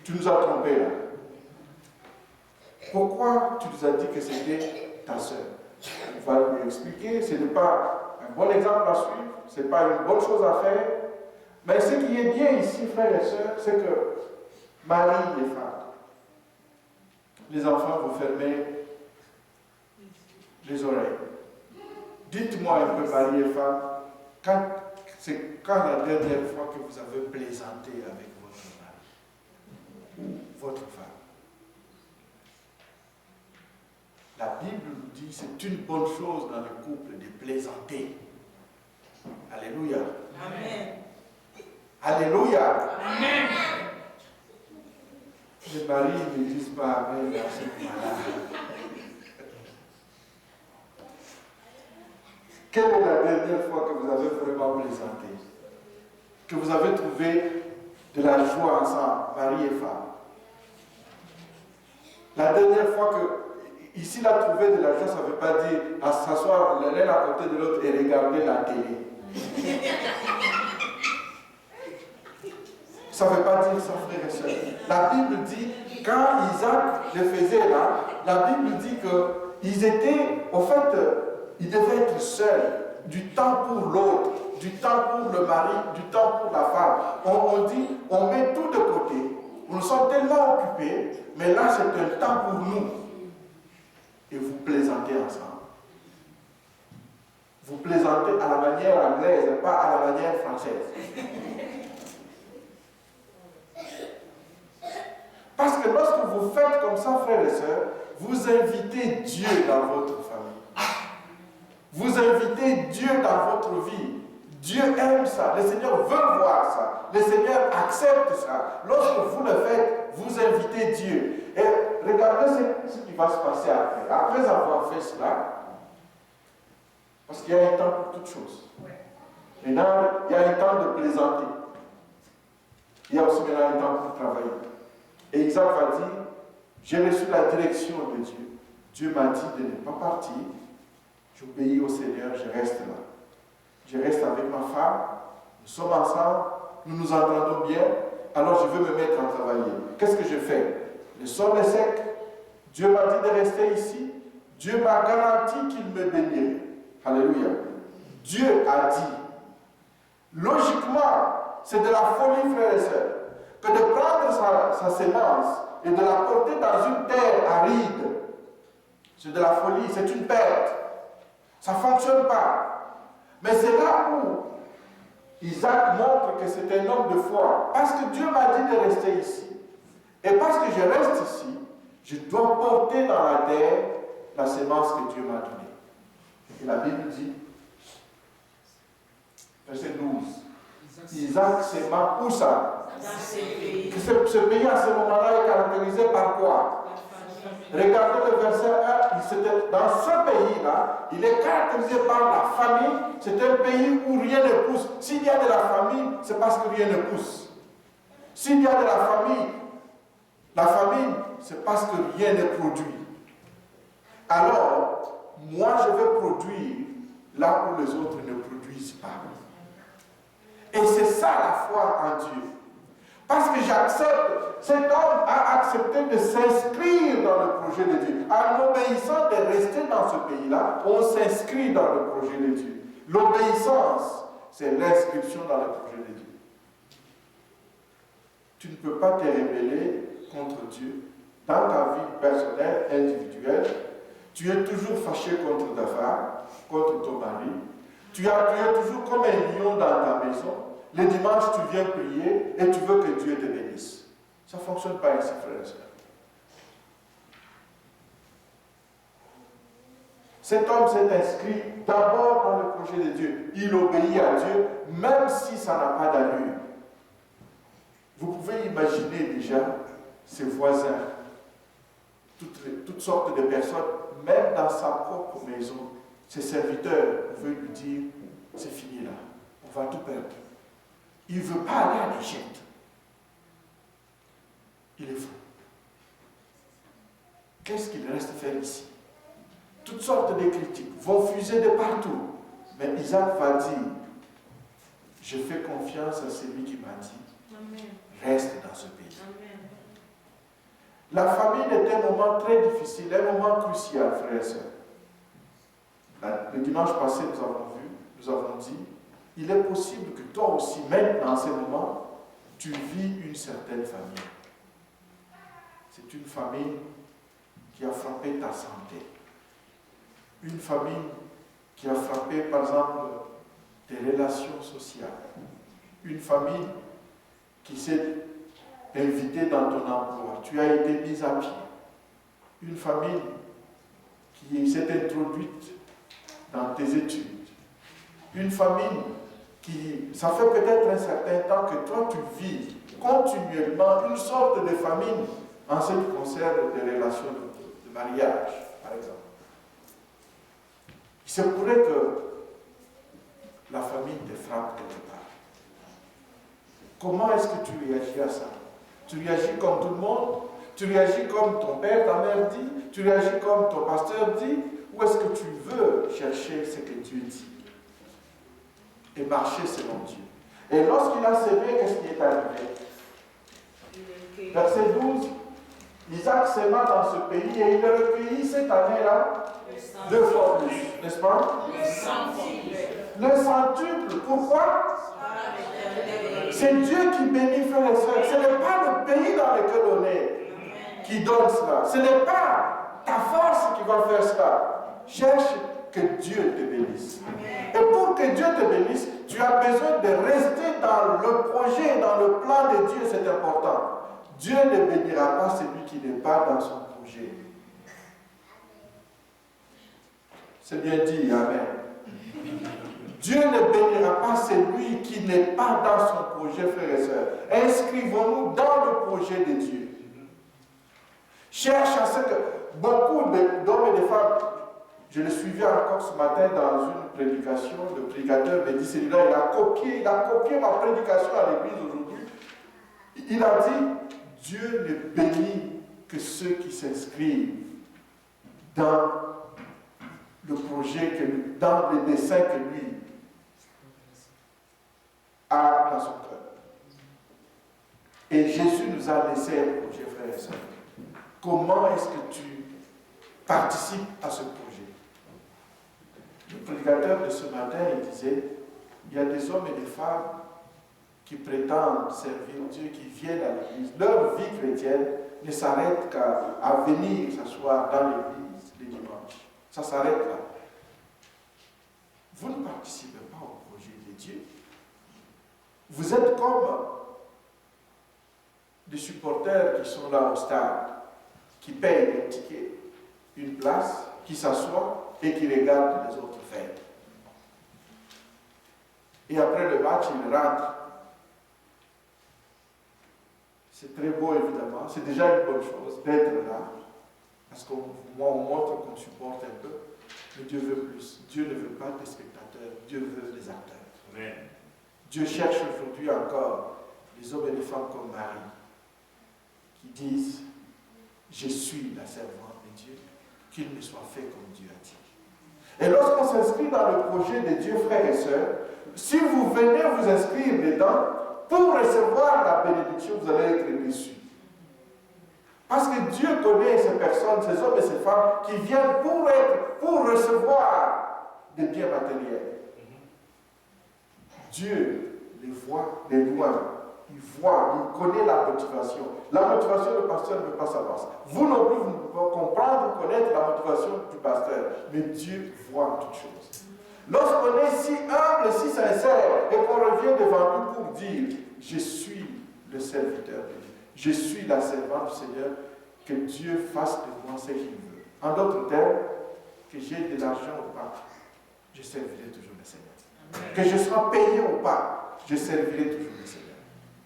tu nous as trompés là. Pourquoi tu nous as dit que c'était ta sœur? On va lui expliquer, ce n'est pas un bon exemple à suivre, ce n'est pas une bonne chose à faire. Mais ce qui est bien ici, frères et sœurs, c'est que Marie est femme. Les enfants, vous fermez les oreilles. Dites-moi un peu, Marie et femme, c'est quand la dernière fois que vous avez plaisanté avec votre mari ou votre femme? La Bible nous dit que c'est une bonne chose dans le couple de plaisanter. Alléluia. Amen. Alléluia. Amen. Les maris ne disent pas Amen à cette malade. Quelle est la dernière fois que vous avez vraiment plaisanté? Que vous avez trouvé de la joie ensemble, mari et femme? La dernière fois que, ici, la trouver de la joie, ça ne veut pas dire à s'asseoir l'un à côté de l'autre et regarder la télé. Ça ne veut pas dire ça, frère et soeur. La Bible dit, quand Isaac le faisait là, la Bible dit qu'ils étaient, au fait, ils devaient être seuls, du temps pour l'autre, du temps pour le mari, du temps pour la femme. On dit, on met tout de côté. Nous sommes tellement occupés, mais là c'est un temps pour nous. Et vous plaisantez ensemble. Vous plaisantez à la manière anglaise et pas à la manière française. Parce que lorsque vous faites comme ça, frères et sœurs, vous invitez Dieu dans votre famille. Vous invitez Dieu dans votre vie. Dieu aime ça. Le Seigneur veut voir ça. Le Seigneur accepte ça. Lorsque vous le faites, vous invitez Dieu. Et regardez ce qui va se passer après. Après avoir fait cela, parce qu'il y a un temps pour toutes choses. Maintenant, il y a un temps de plaisanter. Il y a aussi maintenant un temps pour travailler. Et Isaac va dire, j'ai reçu la direction de Dieu. Dieu m'a dit de ne pas partir. J'obéis au Seigneur, je reste là. Je reste avec ma femme, nous sommes ensemble, nous nous entendons bien, alors je veux me mettre à travailler. Qu'est-ce que je fais? Le sol est sec, Dieu m'a dit de rester ici, Dieu m'a garanti qu'il me bénirait. Alléluia. Dieu a dit. Logiquement, c'est de la folie, frères et sœurs, que de prendre sa sémence et de la porter dans une terre aride. C'est de la folie, c'est une perte. Ça ne fonctionne pas. Mais c'est là où Isaac montre que c'est un homme de foi. Parce que Dieu m'a dit de rester ici. Et parce que je reste ici, je dois porter dans la terre la sémence que Dieu m'a donnée. Et la Bible dit, verset 12, Isaac s'aima où ça? Que ce pays à ce moment-là est caractérisé par quoi? Regardez le verset 1, dans ce pays-là, il est caractérisé par la famille. C'est un pays où rien ne pousse. S'il y a de la famille, c'est parce que rien ne pousse. S'il y a de la famille, c'est parce que rien ne produit. Alors, moi je vais produire là où les autres ne produisent pas. Et c'est ça la foi en Dieu. Parce que j'accepte, cet homme a accepté de s'inscrire dans le projet de Dieu. En obéissant de rester dans ce pays-là, on s'inscrit dans le projet de Dieu. L'obéissance, c'est l'inscription dans le projet de Dieu. Tu ne peux pas te rebeller contre Dieu dans ta vie personnelle, individuelle. Tu es toujours fâché contre ta femme, contre ton mari. Tu es toujours comme un lion dans ta maison. Le dimanche, tu viens prier et tu veux que Dieu te bénisse. Ça ne fonctionne pas ainsi, frères et sœurs. Cet homme s'est inscrit d'abord dans le projet de Dieu. Il obéit à Dieu, même si ça n'a pas d'allure. Vous pouvez imaginer déjà ses voisins, toutes sortes de personnes, même dans sa propre maison, ses serviteurs pouvaient lui dire, c'est fini là, on va tout perdre. Il ne veut pas aller à l'Égypte. Il est fou. Qu'est-ce qu'il reste faire ici? Toutes sortes de critiques vont fuser de partout. Mais Isaac va dire, je fais confiance à celui qui m'a dit, reste dans ce pays. La famine est un moment très difficile, un moment crucial, frères et sœurs. Le dimanche passé, nous avons dit, il est possible que toi aussi, maintenant, en ce moment, tu vis une certaine famine. C'est une famine qui a frappé ta santé. Une famine qui a frappé, par exemple, tes relations sociales. Une famine qui s'est invitée dans ton emploi. Tu as été mise à pied. Une famine qui s'est introduite dans tes études. Une famine qui, ça fait peut-être un certain temps que toi tu vis continuellement une sorte de famine en ce qui concerne des relations de mariage, par exemple. Il se pourrait que la famine te frappe quelque part. Comment est-ce que tu réagis à ça? Tu réagis comme tout le monde? Tu réagis comme ton père, ta mère dit? Tu réagis comme ton pasteur dit? Ou est-ce que tu veux chercher ce que Dieu dit? Et marcher selon Dieu. Et lorsqu'il a semé, qu'est-ce qui est arrivé? Verset 12, Isaac sema dans ce pays et il recueillit cette année-là 2 fois plus, n'est-ce pas? Le centuple. Pourquoi? C'est Dieu qui bénit, frères et sœurs. Ce n'est pas le pays dans lequel on est qui donne cela. Ce n'est pas ta force qui va faire cela. Cherche que Dieu te bénisse. Et pour que Dieu te bénisse, tu as besoin de rester dans le projet, dans le plan de Dieu, c'est important. Dieu ne bénira pas celui qui n'est pas dans son projet. C'est bien dit, amen. Dieu ne bénira pas celui qui n'est pas dans son projet, frères et sœurs. Inscrivons-nous dans le projet de Dieu. Cherche à ce que beaucoup d'hommes et de femmes, je le suivais encore ce matin dans une prédication, le prédicateur me dit, celui-là, il a copié ma prédication à l'église aujourd'hui. Il a dit, Dieu ne bénit que ceux qui s'inscrivent dans le projet, dans le dessein que lui a dans son cœur. Et Jésus nous a laissé un projet, frères et sœurs. Comment est-ce que tu participes à ce projet? Le prédicateur de ce matin, il disait, il y a des hommes et des femmes qui prétendent servir Dieu, qui viennent à l'église. Leur vie chrétienne ne s'arrête qu'à venir s'asseoir dans l'église les dimanches. Ça s'arrête là. Vous ne participez pas au projet de Dieu. Vous êtes comme des supporters qui sont là au stade, qui payent un ticket, une place, qui s'assoient et qui regardent les autres faire. Et après le match, ils rentrent. C'est très beau, évidemment. C'est déjà une bonne chose d'être là. Parce qu'on montre qu'on supporte un peu. Mais Dieu veut plus. Dieu ne veut pas des spectateurs. Dieu veut des acteurs. Amen. Dieu cherche aujourd'hui encore les hommes et les femmes comme Marie qui disent « Je suis la servante de Dieu, qu'il me soit fait comme Dieu a dit. » Et lorsqu'on s'inscrit dans le projet de Dieu, frères et sœurs, si vous venez vous inscrire dedans, pour recevoir la bénédiction, vous allez être déçus. Parce que Dieu connaît ces personnes, ces hommes et ces femmes qui viennent pour recevoir des biens matériels. Dieu les voit de loin. Il voit, il connaît la motivation. La motivation, le pasteur ne veut pas savoir ça. Vous non plus, vous ne pouvez pas comprendre, connaître la motivation du pasteur. Mais Dieu voit toutes choses. Lorsqu'on est si humble, si sincère, et qu'on revient devant lui pour dire « Je suis le serviteur de Dieu. Je suis la servante du Seigneur. Que Dieu fasse de moi ce qu'il veut. » En d'autres termes, que j'ai de l'argent ou pas, je servirai toujours le Seigneur. Amen. Que je sois payé ou pas, je servirai toujours le Seigneur.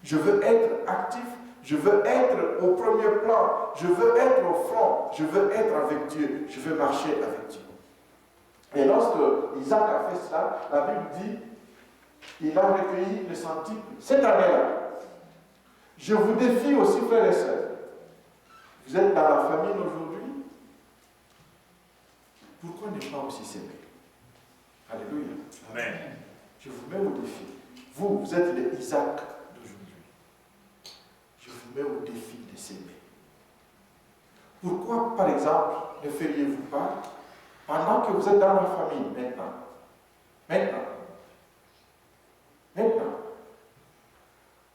Je veux être actif, je veux être au premier plan, je veux être au front, je veux être avec Dieu, je veux marcher avec Dieu. Et lorsque Isaac a fait cela, la Bible dit, il a recueilli le centuple cette année-là. Je vous défie aussi, frères et sœurs, vous êtes dans la famine aujourd'hui, pourquoi ne pas aussi s'aimer? Alléluia. Amen. Je vous mets au défi. Vous êtes les Isaac d'aujourd'hui. Je vous mets au défi de s'aimer. Pourquoi, par exemple, ne feriez-vous pas, pendant que vous êtes dans la famille, maintenant,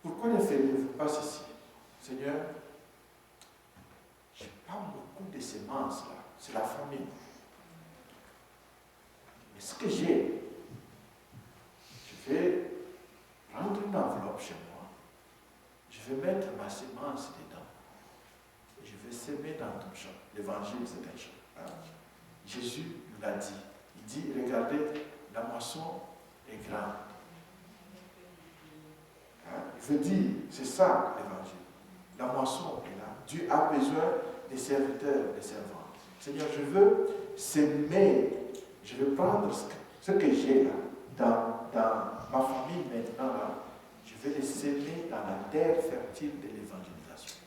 pourquoi ne feriez-vous pas ceci? Seigneur, je n'ai pas beaucoup de semences là, c'est la famille. Mais ce que j'ai, je vais prendre une enveloppe chez moi, je vais mettre ma semence dedans, et je vais s'aimer dans ton champ. L'évangile, c'est un champ. Hein? Jésus nous l'a dit. Il dit, regardez, la moisson est grande. Hein? Il veut dire, c'est ça l'évangile. La moisson est là. Dieu a besoin des serviteurs, des servantes. Seigneur, je veux s'aimer. Je veux prendre ce que j'ai là, dans ma famille maintenant là. Je vais les s'aimer dans la terre fertile de l'évangélisation.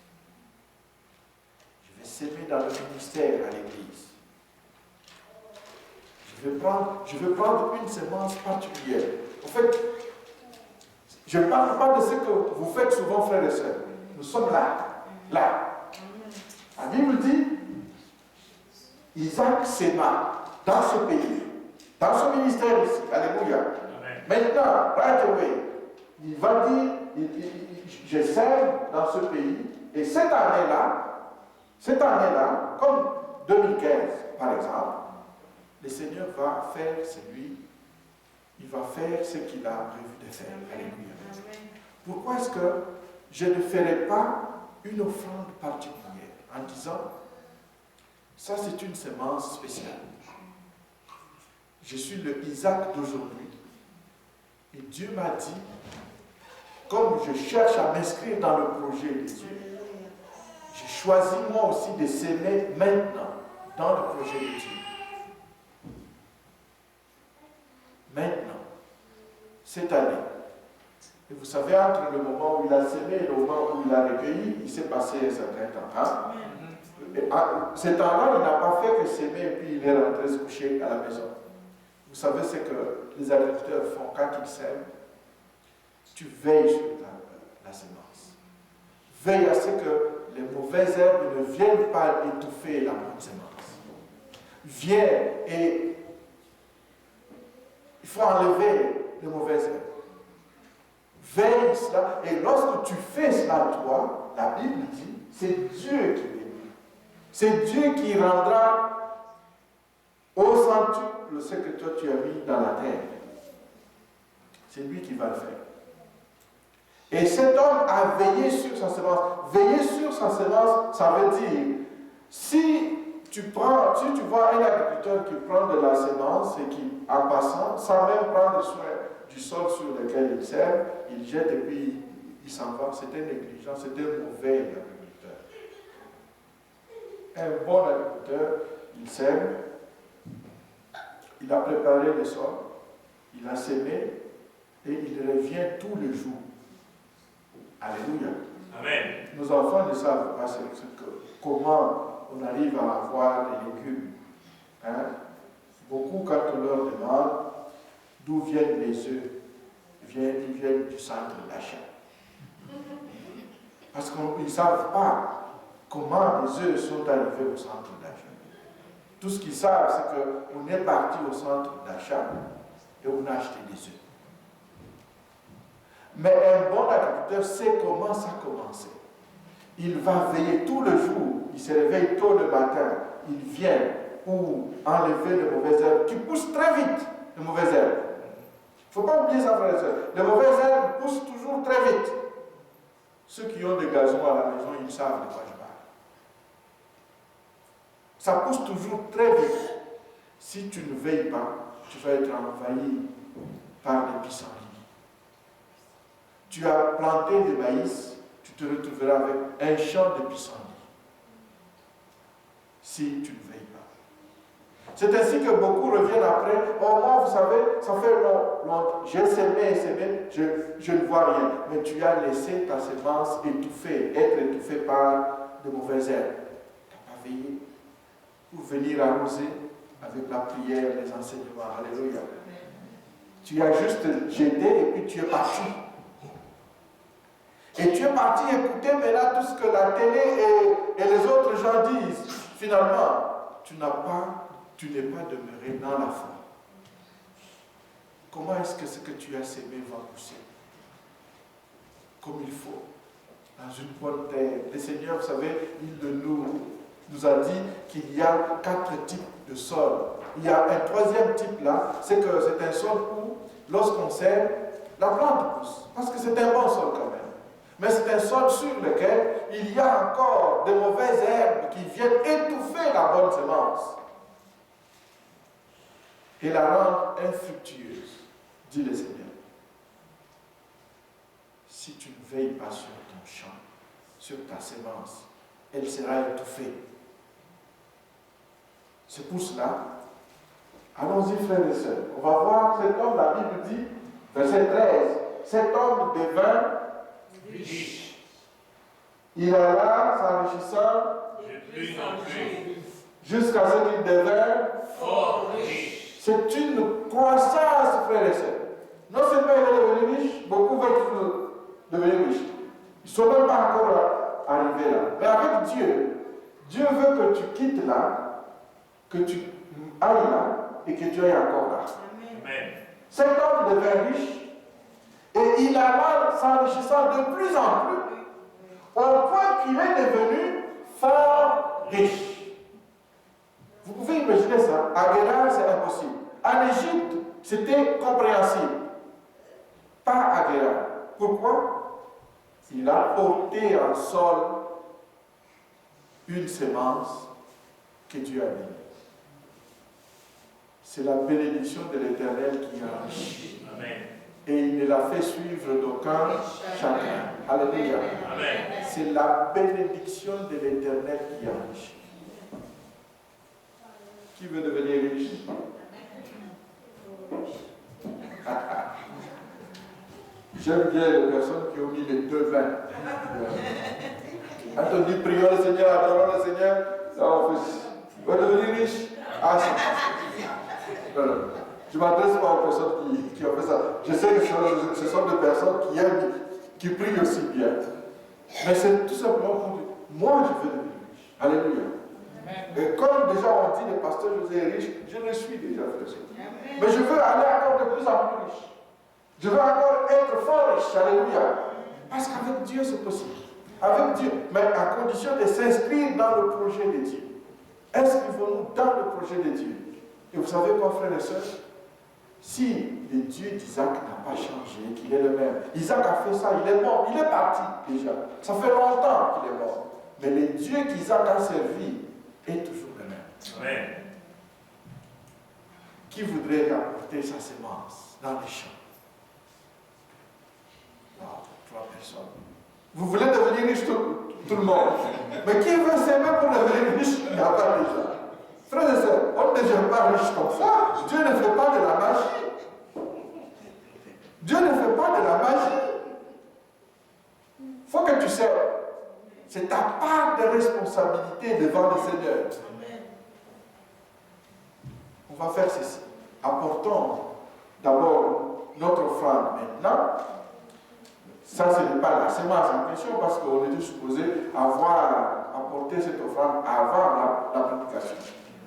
Je vais s'aimer dans le ministère à l'église. Je veux prendre une semence particulière. En fait, je ne parle pas de ce que vous faites souvent, frères et sœurs. Nous sommes là. La Bible dit, Isaac s'aima dans ce pays, dans ce ministère ici. Alléluia. Amen. Maintenant, right away, il va dire, je sème dans ce pays, et cette année-là, comme 2015 par exemple, le Seigneur va faire il va faire ce qu'il a prévu de faire. Alléluia. Pourquoi est-ce que je ne ferai pas une offrande particulière en disant, ça c'est une semence spéciale. Je suis le Isaac d'aujourd'hui. Et Dieu m'a dit, comme je cherche à m'inscrire dans le projet de Dieu, j'ai choisi moi aussi de s'aimer maintenant dans le projet de Dieu. Maintenant, cette année. Et vous savez, entre le moment où il a sémé et le moment où il a recueilli, il s'est passé un certain temps. Hein? Et ce temps-là, il n'a pas fait que s'aimer et puis il est rentré se coucher à la maison. Vous savez ce que les agriculteurs font quand ils sèment? Tu veilles sur la semence. Veille à ce que les mauvaises herbes ne viennent pas étouffer la bonne semence. Viens et il faut enlever les mauvaises herbes. Veille cela, et lorsque tu fais cela toi, la Bible dit, c'est Dieu qui bénit. C'est Dieu qui rendra au centuple ce que toi tu as mis dans la terre. C'est lui qui va le faire. Et cet homme a veillé sur sa semence. Veiller sur sa semence, ça veut dire, si tu vois un agriculteur qui prend de la semence et qui, en passant, sans même prendre soin du sol sur lequel il sème, il jette et puis il s'en va. C'était négligent, c'était mauvais agriculteur. Un bon agriculteur, il sème, il a préparé le sol, il a sémé et il revient tous les jours. Alléluia. Amen. Nos enfants ne savent pas comment on arrive à avoir des légumes. Hein? Beaucoup, quand on leur demande d'où viennent les œufs, ils viennent du centre d'achat. Parce qu'ils ne savent pas comment les œufs sont arrivés au centre d'achat. Tout ce qu'ils savent, c'est qu'on est parti au centre d'achat et on a acheté des œufs. Mais un bon agriculteur sait comment ça a commencé. Il va veiller tout le jour, il se réveille tôt le matin, il vient pour enlever les mauvaises herbes qui poussent très vite, les mauvaises herbes. Il ne faut pas oublier ça, frère et soeur. Les mauvaises herbes poussent toujours très vite. Ceux qui ont des gazons à la maison, ils savent de quoi je parle. Ça pousse toujours très vite. Si tu ne veilles pas, tu vas être envahi par les pissenlits. Tu as planté des maïs, tu te retrouveras avec un champ de pissenlits. Si tu ne veilles pas. C'est ainsi que beaucoup reviennent après. Oh, moi, vous savez, ça fait longtemps. J'ai sémé et sémé, je ne vois rien. Mais tu as laissé ta semence être étouffée par de mauvaises herbes. Tu n'as pas veillé pour venir arroser avec la prière, les enseignements. Alléluia. Tu as juste jeté et puis tu es parti. Et tu es parti écouter maintenant tout ce que la télé et les autres gens disent, finalement, tu n'es pas demeuré dans la foi. Comment est-ce que ce que tu as sémé va pousser comme il faut, dans une bonne terre? Le Seigneur, vous savez, il nous a dit qu'il y a 4 types de sols. Il y a un 3e type là, c'est que c'est un sol où, lorsqu'on sème, la plante pousse, parce que c'est un bon sol quand même. Mais c'est un sol sur lequel il y a encore de mauvaises herbes qui viennent étouffer la bonne semence et la rendre infructueuse, dit le Seigneur. Si tu ne veilles pas sur ton champ, sur ta semence, elle sera étouffée. C'est pour cela, allons-y frères et sœurs, on va voir cet homme, la Bible dit, verset 13, cet homme devint riche. Il alla s'enrichissant de plus en plus, jusqu'à ce qu'il devint fort riche. C'est une croissance, frères et sœurs. Non seulement il est devenu riche, beaucoup veulent devenir riches. Ils ne sont même pas encore arrivés là. Mais avec Dieu, Dieu veut que tu quittes là, que tu ailles là, et que tu ailles encore là. Amen. Cet homme devint riche, et il alla s'enrichissant de plus en plus, au point qu'il est devenu fort riche. Vous pouvez imaginer ça. À Guérard, c'est impossible. En Égypte, c'était compréhensible. Pas à Guérard. Pourquoi? Il a porté en sol une semence que Dieu a bénie. C'est la bénédiction de l'Éternel qui enrichit. Amen. Et il ne l'a fait suivre d'aucun chacun. Alléluia. Amen. C'est la bénédiction de l'Éternel qui enrichit. Qui veut devenir riche? J'aime bien les personnes qui ont mis les 2 vins. Quand on dit prions le Seigneur, adorons le Seigneur, ça on fait. Vous voulez devenir riche? Ah, c'est facile. Je ne m'adresse pas aux personnes qui ont fait ça. Je sais que ce sont des personnes qui aiment, qui prient aussi bien. Mais c'est tout simplement pour dire, moi je veux devenir riche. Alléluia. Et comme déjà on dit, le pasteur José est riche, je le suis déjà, frère. Mais je veux aller encore de plus en plus riche. Je veux encore être fort riche. Alléluia. Parce qu'avec Dieu, c'est possible. Avec Dieu, mais à condition de s'inscrire dans le projet de Dieu. Inscrivons-nous dans le projet de Dieu. Et vous savez quoi, frères et sœurs? Si le Dieu d'Isaac n'a pas changé, qu'il est le même, Isaac a fait ça, il est mort, il est parti déjà. Ça fait longtemps qu'il est mort. Mais le Dieu qu'Isaac a servi est toujours le même. Amen. Qui voudrait apporter sa semence dans les champs? Non, 3 personnes. Vous voulez devenir riche tout le monde. Mais qui veut s'aimer pour devenir riche? Il n'y a pas déjà. Frères et sœurs, on ne devient pas riche comme ça. Dieu ne fait pas de la magie. Dieu ne fait pas de la magie. Il faut que tu sais. C'est ta part de responsabilité devant le Seigneur. On va faire ceci. Apportons d'abord notre offrande maintenant. Ça, ce n'est pas la semence en question parce qu'on était supposé avoir apporté cette offrande avant la prédication.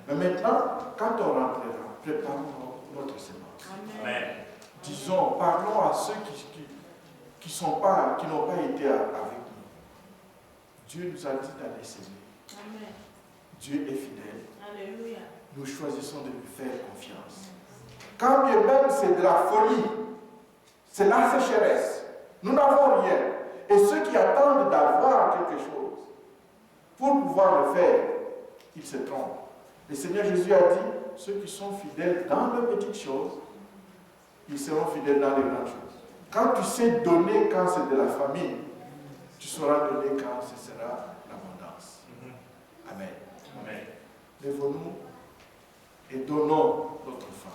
Mais maintenant, quand on rentrera, préparons notre semence. Amen. Disons, parlons à ceux qui n'ont pas été avec nous. Dieu nous a dit d'aller s'aimer. Dieu est fidèle. Alléluia. Nous choisissons de lui faire confiance. Quand bien même c'est de la folie, c'est la sécheresse, nous n'avons rien. Et ceux qui attendent d'avoir quelque chose pour pouvoir le faire, ils se trompent. Le Seigneur Jésus a dit, ceux qui sont fidèles dans les petites choses, ils seront fidèles dans les grandes choses. Quand tu sais donner quand c'est de la famine, tu sauras donner quand ce sera l'abondance. Amen. Amen. Lèvons-nous et donnons notre foi.